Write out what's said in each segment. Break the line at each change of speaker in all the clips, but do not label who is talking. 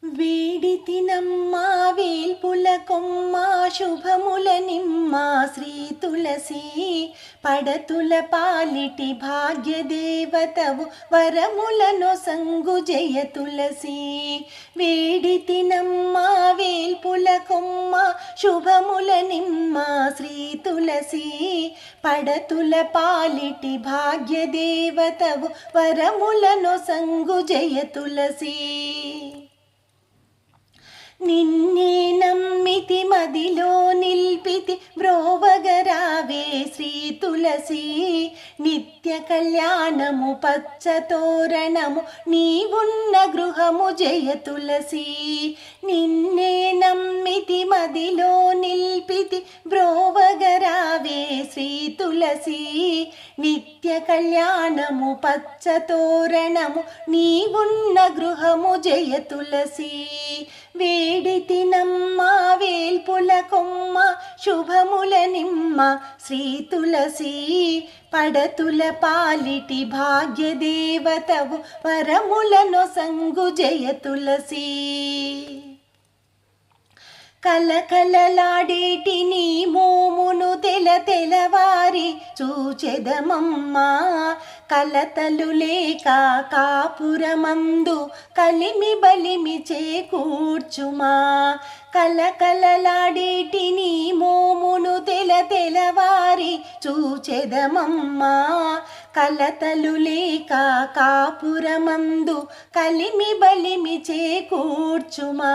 వేడితినమ్మా వేల్పుల కొమ్మ శుభముల నిమ్మ శ్రీ తులసి పడతుల పాలిటి భాగ్యదేవతవు వరములను సంగు జయ తులసి. వేడితినమ్మా వేల్పుల కొమ్మ శుభముల నిమ్మ శ్రీ తులసి పడతుల పాలిటి భాగ్యదేవతవు వరములను సంగు జయ తులసి. నిన్నే నమ్మితి మదిలో నిల్పితి బ్రోవగరావే శ్రీ తులసి. నిత్య కళ్యాణము పచ్చ తోరణము నీవున్న గృహము జయ తులసి. నిన్నే నమ్మితి మదిలో నిల్పితి బ్రోవగరావే శ్రీ తులసి. నిత్య కళ్యాణము పచ్చ తోరణము నీవున్న గృహము జయ తులసి. వేడితినమ్మా వేల్పుల కొమ్మ శుభముల నిమ్మ శ్రీ తులసి పడతుల పాలిటి భాగ్యదేవతవు వరములను సంగు జయ తులసి. కలకలలాడేటి నీ మోమును తెలవారి చూచెదమమ్మా. కలతలు లేక కాపురమందు కలిమి బలిమి చేకూర్చుమా. కలకలలాడేటి నీ మోమును తెలవారి చూచెదమమ్మా. కలతలు లేక కాపురమందు కలిమి బలిమి చేకూర్చుమా.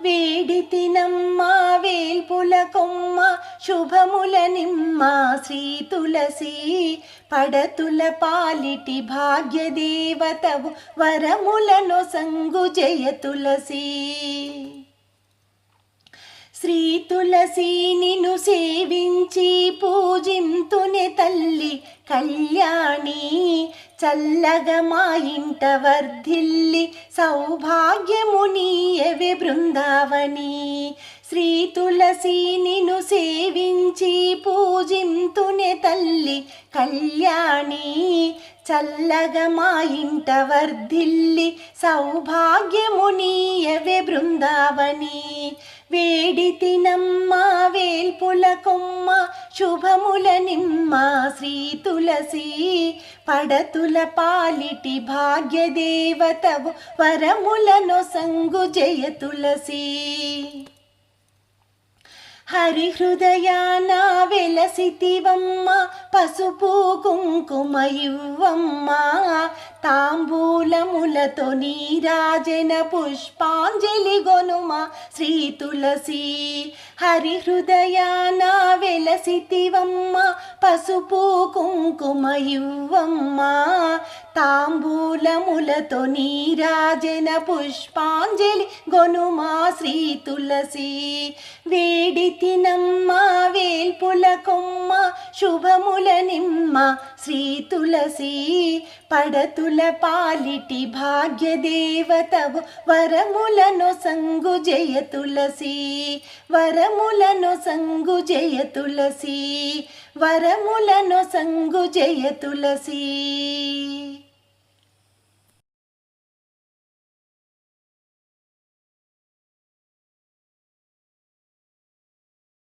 వేడితినమ్మా వేల్పుల కొమ్మ శుభముల నిమ్మ శ్రీ తులసి పడతుల పాలిటి భాగ్యదేవతవు వరములను సంగు జయ తులసి. శ్రీ తులసి నిన్ను సేవించి పూజింతునే తల్లి కళ్యాణి. చల్లగా మా ఇంట వర్ధిల్లి సౌభాగ్యము నీయవే బృందావని. శ్రీ తులసి నిన్ను సేవించి పూజింతునే తల్లి కళ్యాణి. చల్లగా మా ఇంట వర్ధిల్లి సౌభాగ్యము నీయవే బృందావని. వేడితినమ్మా వేల్పుల కొమ్మ శుభముల నిమ్మ శ్రీ తులసి పడతుల పాలిటి భాగ్యదేవతవు వరములను సంగు జయ తులసి. హరి హృదయాన వెలసితివమ్మ పసుపు కుంకుమ ఇవ్వమ్మా. తాంబూలములతో నీరాజన పుష్పాంజలి గొనుమా శ్రీ తులసి. హరి హృదయాన వెలసితివమ్మ పసుపు కుంకుమ ఇవ్వమ్మా. తాంబూలములతో నీరాజన పుష్పాంజలి గొనుమా శ్రీ తులసి. వేడితినమ్మా వేల్పుల కొమ్మ శుభముల నిమ్మ శ్రీ తులసి పడతుల పాలిటి భాగ్యదేవతవు వరములను సంగు జయ తులసి. వరములను సంగు జయ తులసి. వరములను సంగు జయ తులసి.